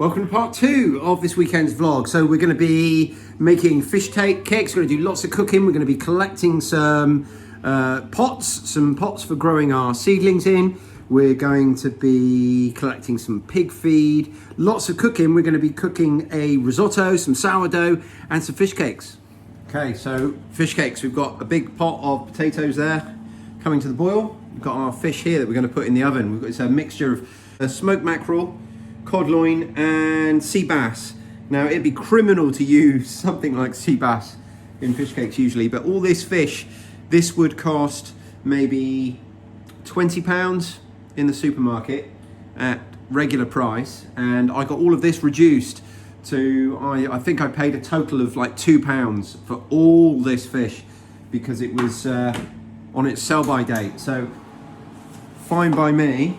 Welcome to part 2 of this weekend's vlog. So we're going to be making fish cakes. We're going to do lots of cooking. We're going to be collecting some pots for growing our seedlings in. We're going to be collecting some pig feed. Lots of cooking. We're going to be cooking a risotto, some sourdough, and some fish cakes. Okay, so fish cakes. We've got a big pot of potatoes there coming to the boil. We've got our fish here that we're going to put in the oven. It's a mixture of smoked mackerel, cod loin and sea bass. Now it'd be criminal to use something like sea bass in fish cakes usually, but all this fish, this would cost maybe £20 in the supermarket at regular price, and I got all of this reduced to, I think I paid a total of like £2 for all this fish because it was on its sell-by date. So fine by me.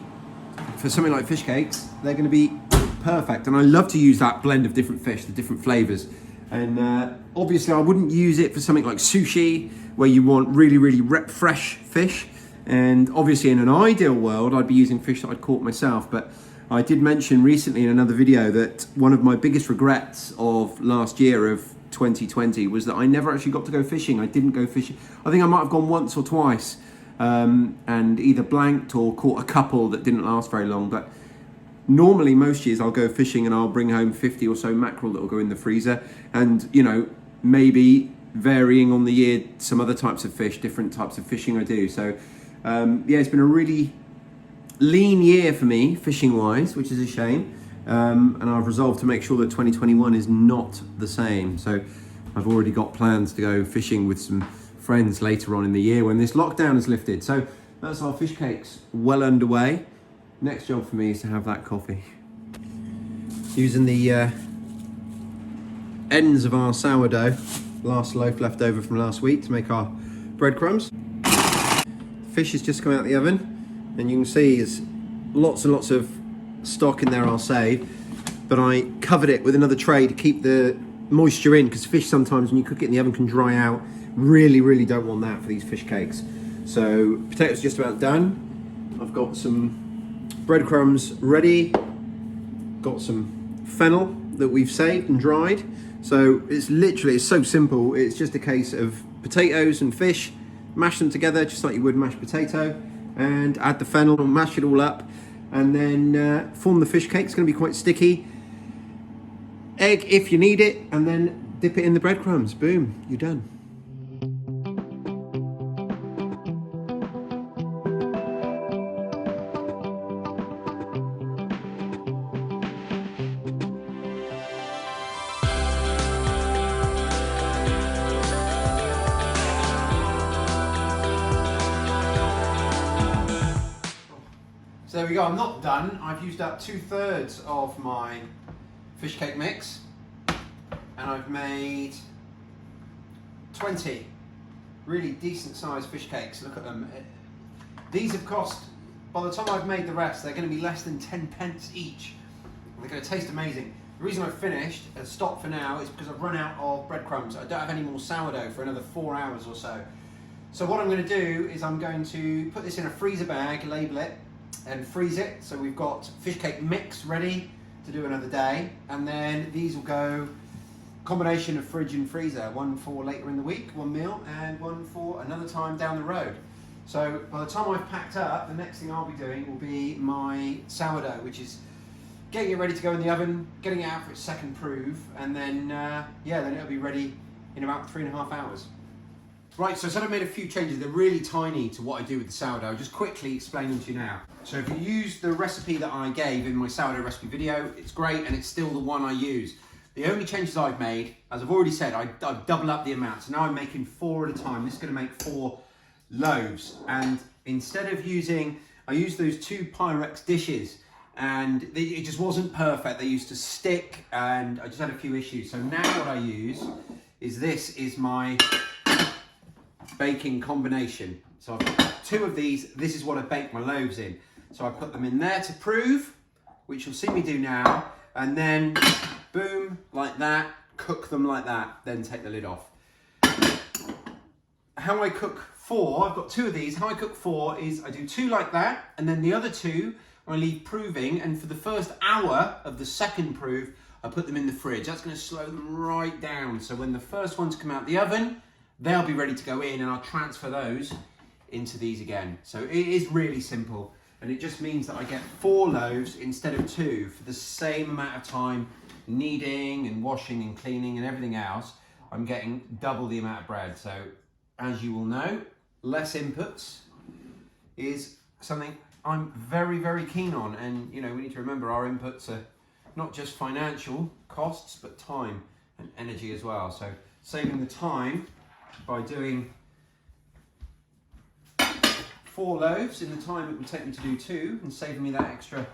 For something like fish cakes, they're going to be perfect, and I love to use that blend of different fish, the different flavors. And obviously I wouldn't use it for something like sushi where you want really fresh fish, and obviously in an ideal world I'd be using fish that I'd caught myself. But I did mention recently in another video that one of my biggest regrets of last year, of 2020, was that I never actually got to go fishing. I didn't go fishing. I think I might have gone once or twice, and either blanked or caught a couple that didn't last very long. But normally most years I'll go fishing and I'll bring home 50 or so mackerel that will go in the freezer, and you know, maybe varying on the year some other types of fish, different types of fishing I do. So yeah, it's been a really lean year for me fishing wise, which is a shame, and I've resolved to make sure that 2021 is not the same. So I've already got plans to go fishing with some friends later on in the year when this lockdown is lifted. So that's our fish cakes well underway. Next job for me is to have that coffee. Using the ends of our sourdough, last loaf left over from last week, to make our breadcrumbs. Fish is just coming out of the oven, and you can see there's lots and lots of stock in there I'll save, but I covered it with another tray to keep the moisture in, because fish sometimes when you cook it in the oven can dry out. Really don't want that for these fish cakes. So potatoes just about done. I've got some breadcrumbs ready, got some fennel that we've saved and dried. So it's so simple. It's just a case of potatoes and fish, mash them together just like you would mashed potato, and add the fennel and mash it all up, and then form the fish cake. It's going to be quite sticky. Egg if you need it, and then dip it in the breadcrumbs. Boom, you're done. So there we go, I'm not done. I've used up 2/3 of my fish cake mix, and I've made 20 really decent sized fish cakes. Look at them. These have cost, by the time I've made the rest, they're going to be less than 10p each. They're going to taste amazing. The reason I've finished and stopped for now is because I've run out of breadcrumbs. I don't have any more sourdough for another 4 hours or so. So what I'm going to do is I'm going to put this in a freezer bag, label it, and freeze it. So we've got fish cake mix ready to do another day, and then these will go combination of fridge and freezer, one for later in the week, one meal, and one for another time down the road. So by the time I've packed up, the next thing I'll be doing will be my sourdough, which is getting it ready to go in the oven, getting it out for its second proof, and then yeah, then it'll be ready in about 3.5 hours. Right, so I said I've made a few changes. They're really tiny to what I do with the sourdough. I'll just quickly explain them to you now. So if you use the recipe that I gave in my sourdough recipe video, it's great, and it's still the one I use. The only changes I've made, as I've already said, I've doubled up the amount. So now I'm making 4 at a time. This is going to make 4 loaves. And instead of using, I used those 2 Pyrex dishes, and it just wasn't perfect. They used to stick, and I just had a few issues. So now what I use is, this is my baking combination. So I've got 2 of these. This is what I bake my loaves in. So I put them in there to prove, which you'll see me do now, and then boom, like that, cook them like that, then take the lid off. How I cook 4, I've got 2 of these. How I cook 4 is I do 2 like that, and then the other 2 I leave proving, and for the first hour of the second proof, I put them in the fridge. That's going to slow them right down. So when the first ones come out the oven, they'll be ready to go in, and I'll transfer those into these again. So it is really simple, and it just means that I get 4 loaves instead of 2 for the same amount of time, kneading and washing and cleaning and everything else. I'm getting double the amount of bread. So as you will know, less inputs is something I'm very, very keen on. And you know, we need to remember our inputs are not just financial costs, but time and energy as well. So saving the time by doing 4 loaves in the time it would take me to do 2, and saving me that extra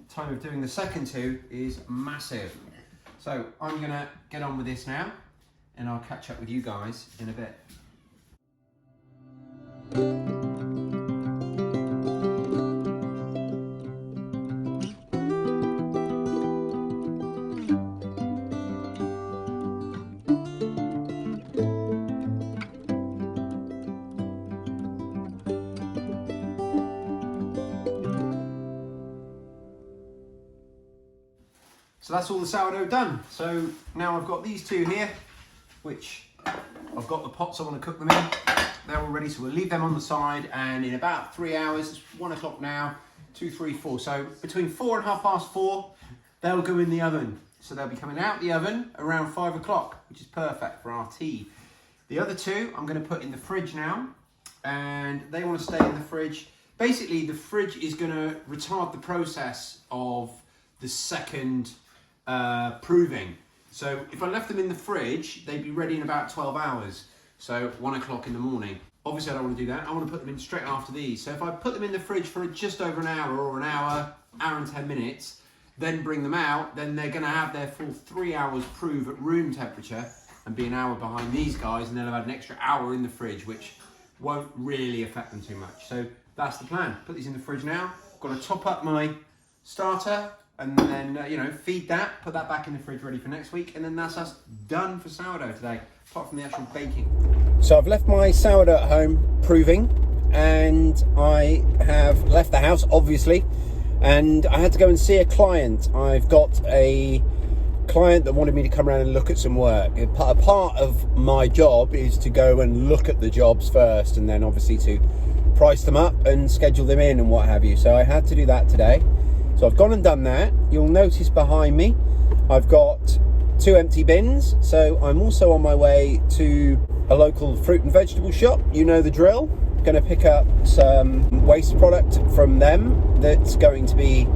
time of doing the second 2 is massive. So I'm gonna get on with this now, and I'll catch up with you guys in a bit. So that's all the sourdough done. So now I've got these 2 here, which I've got the pots I want to cook them in. They're all ready, so we'll leave them on the side, and in about 3 hours, it's 1 o'clock now, 2, 3, 4. So between 4 and 4:30, they'll go in the oven. So they'll be coming out the oven around 5 o'clock, which is perfect for our tea. The other 2 I'm going to put in the fridge now, and they want to stay in the fridge. Basically, the fridge is going to retard the process of the second proving. So if I left them in the fridge, they'd be ready in about 12 hours. So 1 o'clock in the morning. Obviously I don't want to do that. I want to put them in straight after these. So if I put them in the fridge for just over an hour, or an hour and 10 minutes, then bring them out, then they're going to have their full 3 hours prove at room temperature and be an hour behind these guys, and then I'll have an extra hour in the fridge, which won't really affect them too much. So that's the plan. Put these in the fridge now. Got to top up my starter, and then, you know, feed that, put that back in the fridge ready for next week, and then that's us done for sourdough today, apart from the actual baking. So I've left my sourdough at home proving, and I have left the house, obviously, and I had to go and see a client. I've got a client that wanted me to come around and look at some work. A part of my job is to go and look at the jobs first, and then obviously to price them up and schedule them in and what have you. So I had to do that today. So I've gone and done that. You'll notice behind me, I've got 2 empty bins. So I'm also on my way to a local fruit and vegetable shop. You know the drill. Going to pick up some waste product from them that's going to be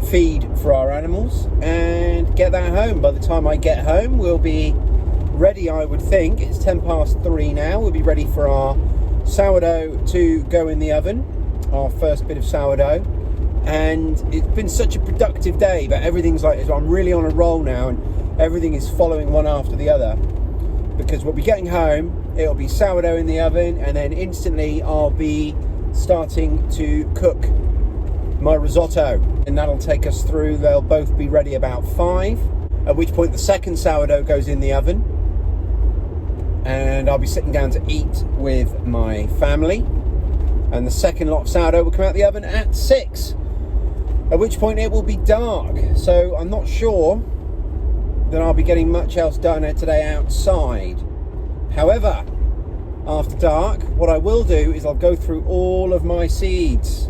feed for our animals, and get that home. By the time I get home, we'll be ready, I would think. It's 3:10 now. We'll be ready for our sourdough to go in the oven, our first bit of sourdough. And it's been such a productive day, but everything's like, I'm really on a roll now, and everything is following one after the other, because we'll be getting home, it'll be sourdough in the oven, and then instantly I'll be starting to cook my risotto, and that'll take us through. They'll both be ready about 5, at which point the second sourdough goes in the oven, and I'll be sitting down to eat with my family, and the second lot of sourdough will come out the oven at 6. At which point it will be dark. So I'm not sure that I'll be getting much else done today outside. However, after dark, what I will do is I'll go through all of my seeds,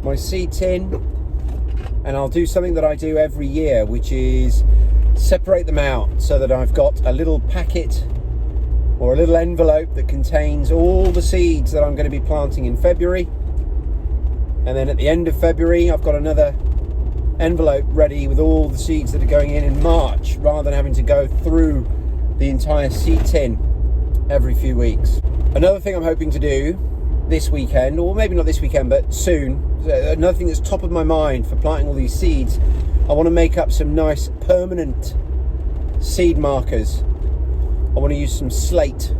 my seed tin, and I'll do something that I do every year, which is separate them out so that I've got a little packet or a little envelope that contains all the seeds that I'm going to be planting in February. And then at the end of February, I've got another envelope ready with all the seeds that are going in March, rather than having to go through the entire seed tin every few weeks. Another thing I'm hoping to do this weekend, or maybe not this weekend, but soon, another thing that's top of my mind for planting all these seeds, I want to make up some nice permanent seed markers. I want to use some slate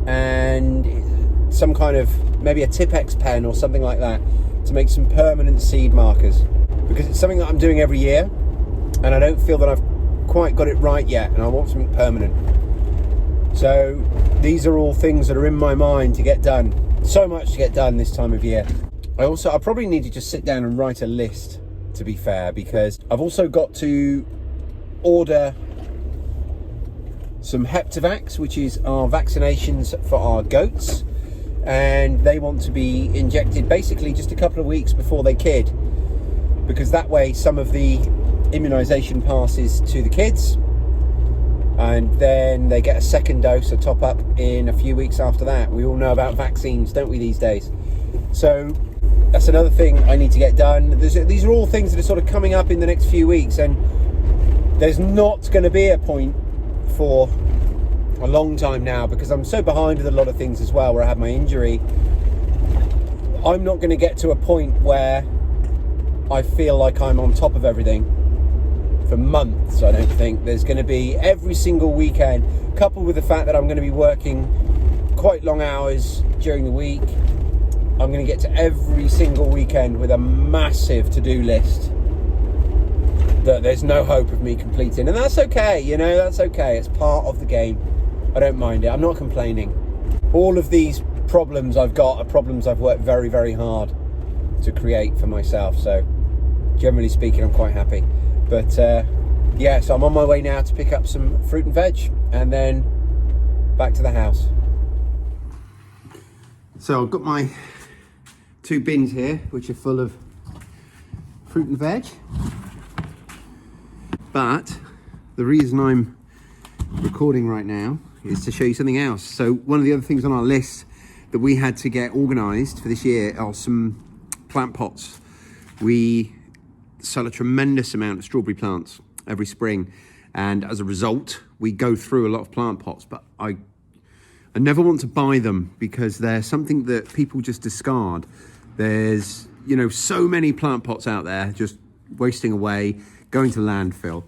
and some kind of, maybe a Tipex pen or something like that, to make some permanent seed markers, because it's something that I'm doing every year and I don't feel that I've quite got it right yet, and I want something permanent. So these are all things that are in my mind to get done. So much to get done this time of year. I probably need to just sit down and write a list, to be fair, because I've also got to order some Heptavax, which is our vaccinations for our goats, and they want to be injected basically just a couple of weeks before they kid, because that way some of the immunisation passes to the kids, and then they get a second dose, a top up, in a few weeks after that. We all know about vaccines, don't we, these days? So that's another thing I need to get done. These are all things that are sort of coming up in the next few weeks, and there's not going to be a point for a long time now, because I'm so behind with a lot of things as well, where I had my injury. I'm not going to get to a point where I feel like I'm on top of everything for months. I don't think. There's going to be every single weekend, coupled with the fact that I'm going to be working quite long hours during the week. I'm going to get to every single weekend with a massive to-do list that there's no hope of me completing, and that's okay, you know, that's okay. It's part of the game. I don't mind it. I'm not complaining. All of these problems I've got are problems I've worked very, very hard to create for myself, so generally speaking, I'm quite happy. But yeah, so I'm on my way now to pick up some fruit and veg, and then back to the house. So I've got my 2 bins here, which are full of fruit and veg. But the reason I'm recording right now is to show you something else. So one of the other things on our list that we had to get organised for this year are some plant pots. We sell a tremendous amount of strawberry plants every spring, and as a result we go through a lot of plant pots, but I never want to buy them because they're something that people just discard. There's, you know, so many plant pots out there just wasting away, going to landfill.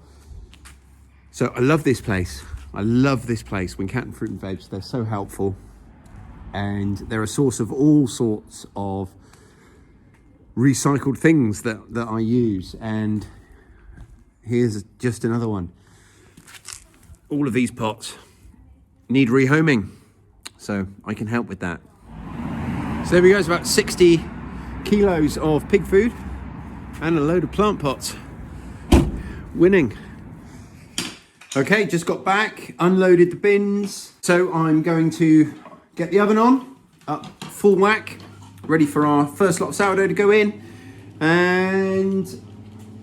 So I love this place. I love this place, Wincanton Fruit and Veg. They're so helpful, and they're a source of all sorts of recycled things that I use. And here's just another one. All of these pots need rehoming, so I can help with that. So there we go. It's about 60 kilos of pig food and a load of plant pots. Winning. Okay, just got back, unloaded the bins. So I'm going to get the oven on, up full whack, ready for our first lot of sourdough to go in, and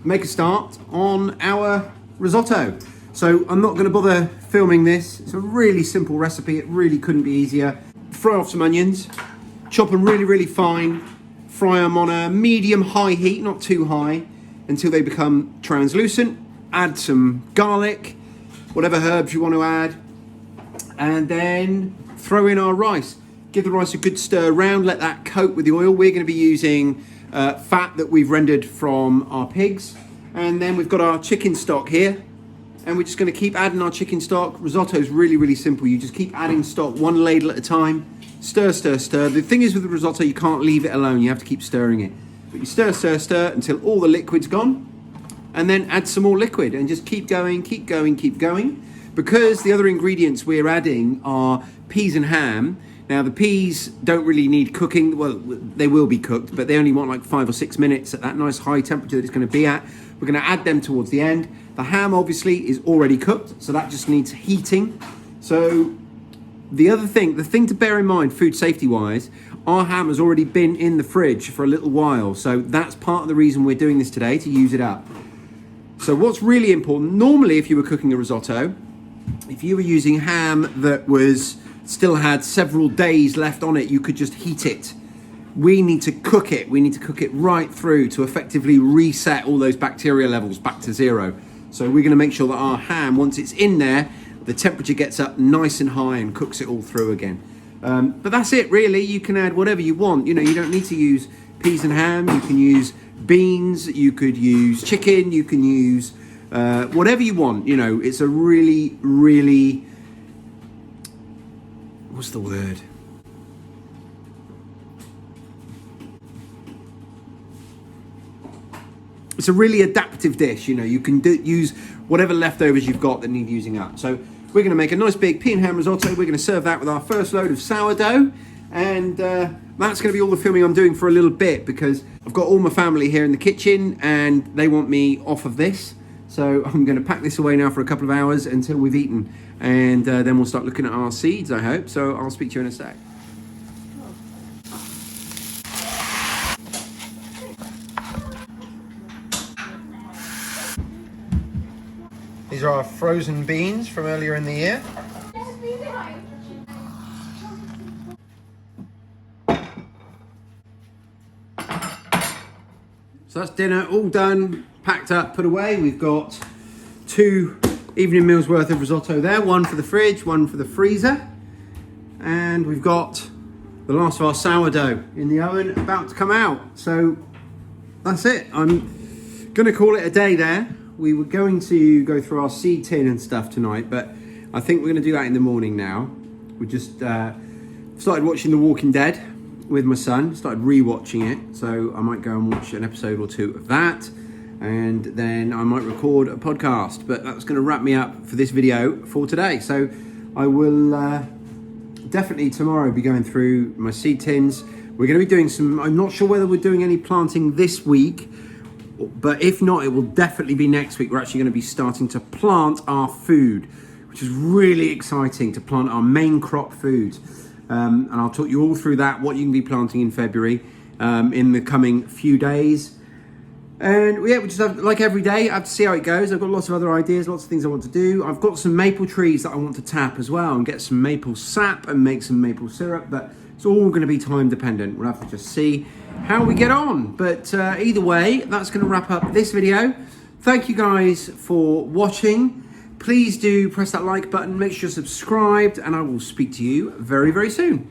make a start on our risotto. So I'm not going to bother filming this. It's a really simple recipe. It really couldn't be easier. Fry off some onions, chop them really, really fine, fry them on a medium-high heat, not too high, until they become translucent. Add some garlic, whatever herbs you want to add, and then throw in our rice. Give the rice a good stir around, let that coat with the oil. We're going to be using fat that we've rendered from our pigs, and then we've got our chicken stock here, and we're just going to keep adding our chicken stock. Risotto is really, really simple. You just keep adding stock, 1 ladle at a time. Stir, stir, stir. The thing is with the risotto, you can't leave it alone. You have to keep stirring it. But you stir, stir, stir until all the liquid's gone, and then add some more liquid and just keep going, keep going, keep going. Because the other ingredients we're adding are peas and ham. Now the peas don't really need cooking. Well, they will be cooked, but they only want like 5 or 6 minutes at that nice high temperature that it's going to be at. We're going to add them towards the end. The ham obviously is already cooked, so that just needs heating. So the thing to bear in mind, food safety wise, our ham has already been in the fridge for a little while. So that's part of the reason we're doing this today, to use it up. So what's really important, normally if you were cooking a risotto, if you were using ham that still had several days left on it, you could just heat it. We need to cook it. We need to cook it right through to effectively reset all those bacteria levels back to 0. So we're going to make sure that our ham, once it's in there, the temperature gets up nice and high and cooks it all through again. But that's it really. You can add whatever you want. You know, you don't need to use peas and ham. You can use beans, you could use chicken, you can use whatever you want. You know, it's a really, really, what's the word? It's a really adaptive dish. You know, you can use whatever leftovers you've got that need using up. So we're going to make a nice big pea and ham risotto. We're going to serve that with our first load of sourdough, And that's going to be all the filming I'm doing for a little bit, because I've got all my family here in the kitchen and they want me off of this. So I'm going to pack this away now for a couple of hours until we've eaten, and then we'll start looking at our seeds, I hope. So I'll speak to you in a sec. These are our frozen beans from earlier in the year. So that's dinner all done, packed up, put away. We've got 2 evening meals worth of risotto there, one for the fridge, one for the freezer. And we've got the last of our sourdough in the oven about to come out. So that's it. I'm gonna call it a day there. We were going to go through our seed tin and stuff tonight, but I think we're gonna do that in the morning now. We just started watching The Walking Dead with my son, started re-watching it, so I might go and watch an episode or 2 of that, and then I might record a podcast. But that's going to wrap me up for this video for today. So I will definitely tomorrow be going through my seed tins. We're going to be doing some, I'm not sure whether we're doing any planting this week, but if not, it will definitely be next week. We're actually going to be starting to plant our food, which is really exciting, to plant our main crop foods. And I'll talk you all through that, what you can be planting in February in the coming few days. And yeah, we just have, like every day, I have to see how it goes. I've got lots of other ideas, lots of things I want to do. I've got some maple trees that I want to tap as well and get some maple sap and make some maple syrup, but it's all going to be time dependent. We'll have to just see how we get on. But either way, that's going to wrap up this video. Thank you guys for watching. Please do press that like button, make sure you're subscribed, and I will speak to you very, very soon.